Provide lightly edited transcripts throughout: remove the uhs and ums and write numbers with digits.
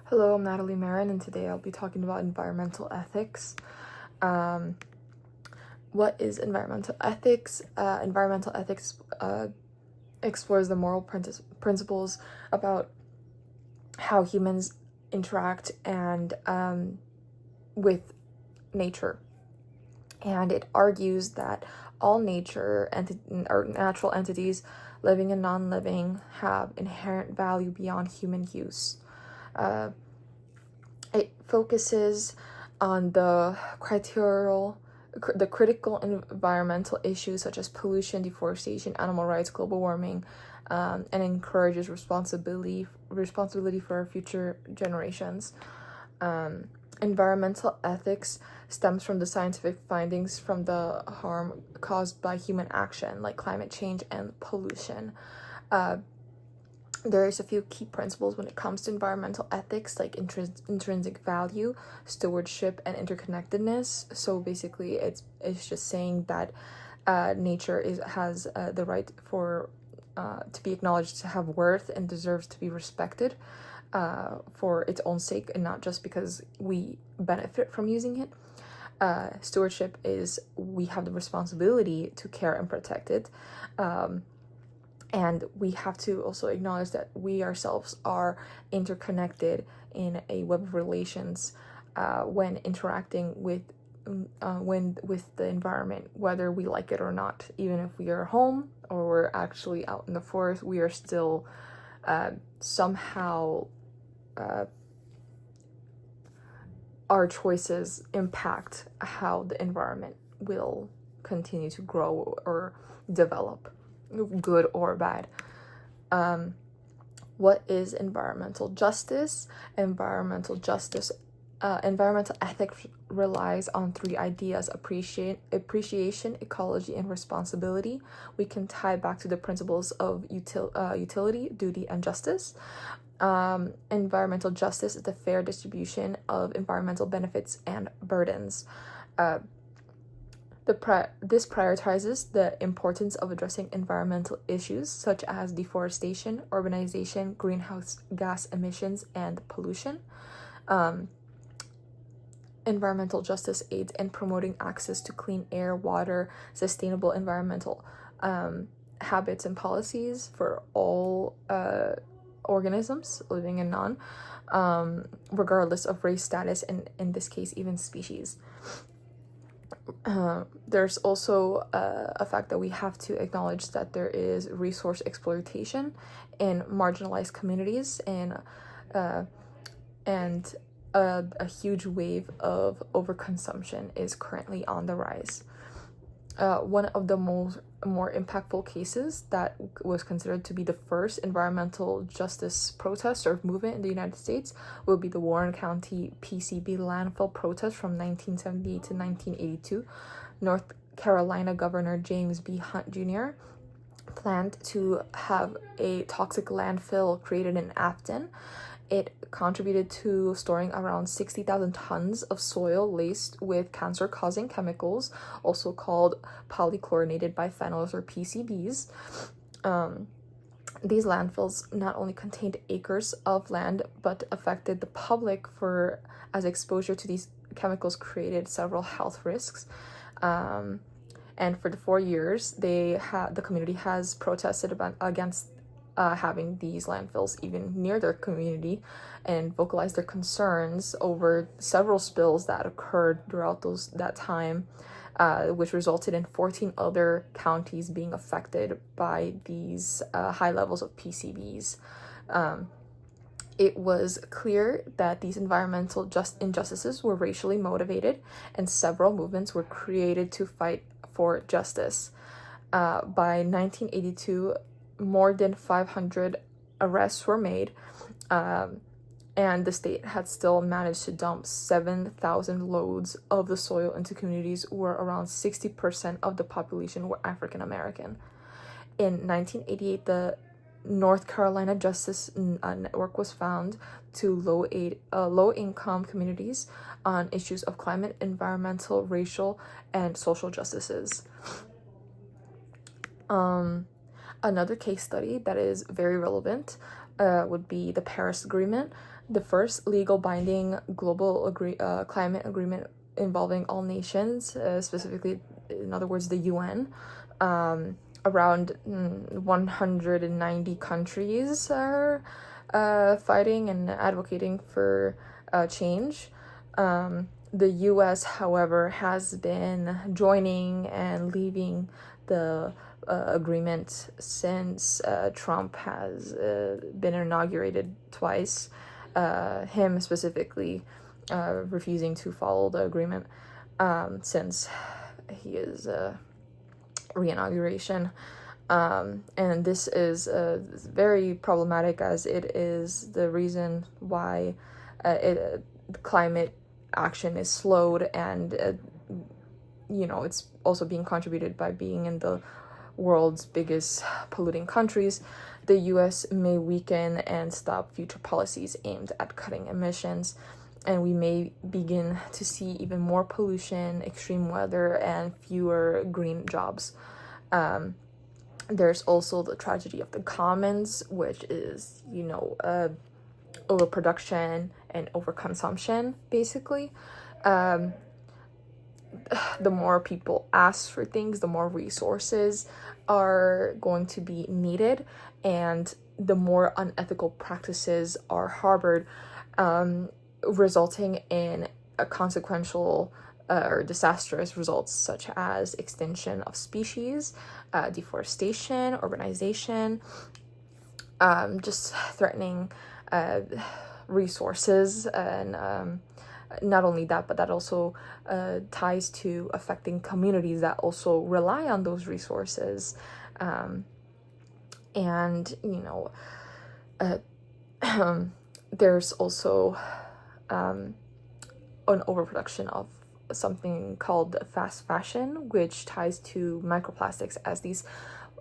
Hello, I'm Natalie Marin, and today I'll be talking about environmental ethics. What is environmental ethics? Environmental ethics explores the moral principles about how humans interact and with nature. And it argues that all nature or natural entities, living and non-living, have inherent value beyond human use. It focuses on the critical environmental issues such as pollution, deforestation, animal rights, global warming, and encourages responsibility for future generations. Environmental ethics stems from the scientific findings from the harm caused by human action, like climate change and pollution. There's a few key principles when it comes to environmental ethics, like intrinsic value, stewardship, and interconnectedness. So basically, it's just saying that nature has the right for to be acknowledged, to have worth, and deserves to be respected for its own sake, and not just because we benefit from using it. Stewardship is we have the responsibility to care and protect it. And we have to also acknowledge that we ourselves are interconnected in a web of relations when interacting with the environment, whether we like it or not. Even if we are home or we're actually out in the forest, we are still somehow our choices impact how the environment will continue to grow or develop, good or bad. What is environmental justice? Environmental ethics relies on three ideas: appreciation, ecology, and responsibility. We can tie back to the principles of utility, duty, and justice. Environmental justice is the fair distribution of environmental benefits and burdens. This prioritizes the importance of addressing environmental issues such as deforestation, urbanization, greenhouse gas emissions, and pollution. Environmental justice aids in promoting access to clean air, water, sustainable environmental habits and policies for all organisms, living and non, regardless of race, status, and in this case, even species. There's also a fact that we have to acknowledge that there is resource exploitation in marginalized communities, and a huge wave of overconsumption is currently on the rise. One of the more impactful cases that was considered to be the first environmental justice protest or movement in the United States will be the Warren County PCB landfill protest from 1978 to 1982. North Carolina Governor James B. Hunt Jr. planned to have a toxic landfill created in Afton. It contributed to storing around 60,000 tons of soil laced with cancer-causing chemicals, also called polychlorinated biphenyls or PCBs. These landfills not only contained acres of land, but affected the public as exposure to these chemicals created several health risks. And for the 4 years, the community has protested against having these landfills even near their community, and vocalized their concerns over several spills that occurred throughout that time, which resulted in 14 other counties being affected by these high levels of PCBs. It was clear that these environmental injustices were racially motivated, and several movements were created to fight for justice. By 1982, more than 500 arrests were made, and the state had still managed to dump 7,000 loads of the soil into communities where around 60% of the population were African American. In 1988, the North Carolina Justice Network was found to low-income communities on issues of climate, environmental, racial, and social justices. Another case study that is very relevant would be the Paris Agreement. the first legal binding global climate agreement involving all nations, specifically, in other words, the UN. Around 190 countries are fighting and advocating for change. The US, however, has been joining and leaving the agreement since Trump has been inaugurated twice. Him specifically refusing to follow the agreement since his re-inauguration. And this is very problematic, as it is the reason why climate action is slowed, and it's also being contributed by being in the world's biggest polluting countries. The US may weaken and stop future policies aimed at cutting emissions, and we may begin to see even more pollution, extreme weather, and fewer green jobs. There's also the tragedy of the commons, which is, overproduction and overconsumption, basically. The more people ask for things, the more resources are going to be needed, and the more unethical practices are harbored, resulting in a consequential or disastrous results such as extinction of species, deforestation, urbanization, just threatening resources. And not only that, but that also ties to affecting communities that also rely on those resources. There's also an overproduction of something called fast fashion, which ties to microplastics, as these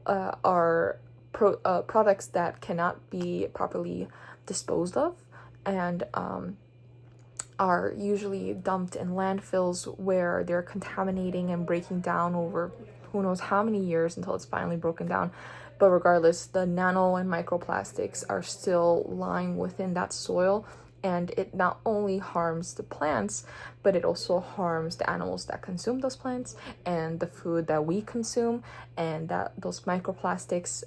are products that cannot be properly disposed of, and are usually dumped in landfills, where they're contaminating and breaking down over who knows how many years until it's finally broken down. But regardless, the nano and microplastics are still lying within that soil, and it not only harms the plants, but it also harms the animals that consume those plants and the food that we consume, and that those microplastics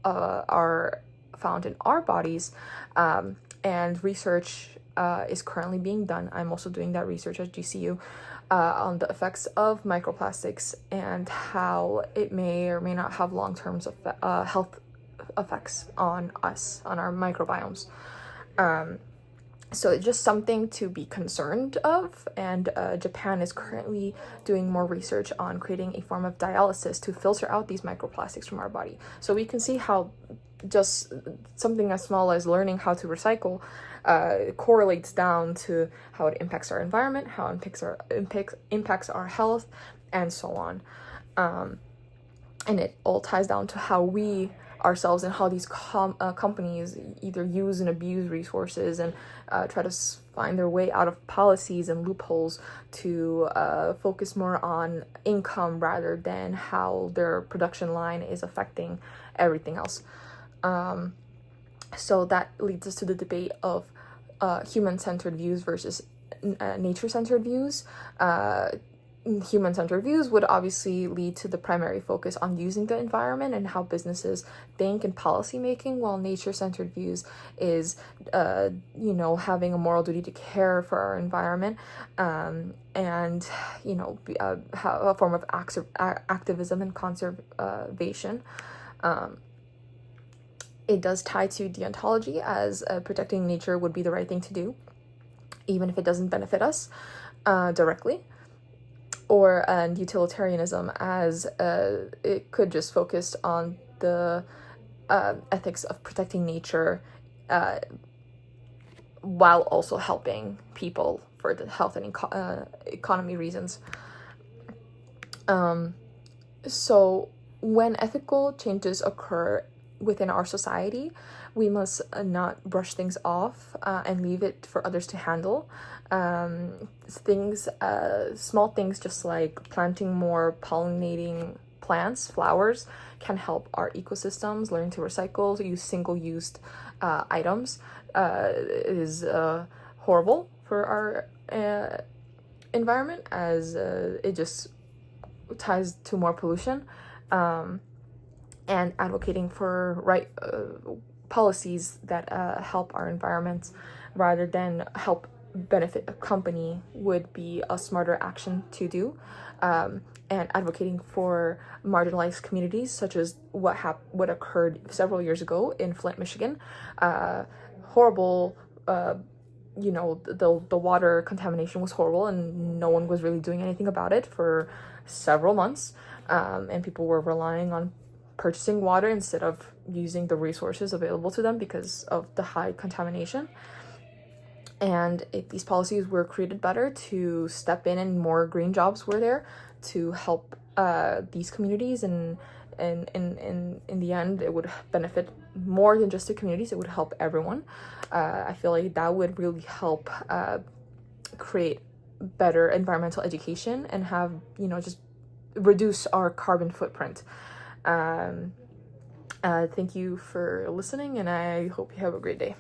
are found in our bodies. And research is currently being done. I'm also doing that research at GCU on the effects of microplastics and how it may or may not have long-term health effects on us, on our microbiomes. So it's just something to be concerned of, and Japan is currently doing more research on creating a form of dialysis to filter out these microplastics from our body. So we can see how just something as small as learning how to recycle correlates down to how it impacts our environment, how it impacts our health, and so on. And it all ties down to how we ourselves and how these companies either use and abuse resources and try to find their way out of policies and loopholes to focus more on income rather than how their production line is affecting everything else. So that leads us to the debate of human-centered views versus nature-centered views. Human-centered views would obviously lead to the primary focus on using the environment and how businesses think and policy making, while nature-centered views is, having a moral duty to care for our environment, and, a form of activism and conservation. It does tie to deontology, as protecting nature would be the right thing to do, even if it doesn't benefit us directly. And utilitarianism, as it could just focus on the ethics of protecting nature while also helping people for the health and economy reasons. So when ethical changes occur within our society, we must not brush things off and leave it for others to handle. Small things just like planting more pollinating plants, flowers, can help our ecosystems learn to recycle, use single-use items, is horrible for our environment, as it just ties to more pollution, and advocating for policies that help our environment rather than help benefit a company would be a smarter action to do. And advocating for marginalized communities, such as what occurred several years ago in Flint, Michigan. Horrible. The water contamination was horrible, and no one was really doing anything about it for several months. And people were relying on purchasing water instead of using the resources available to them because of the high contamination. And these policies were created better to step in, and more green jobs were there to help these communities, and in the end it would benefit more than just the communities. It would help everyone. I feel like that would really help create better environmental education and have, just reduce our carbon footprint. Thank you for listening, and I hope you have a great day.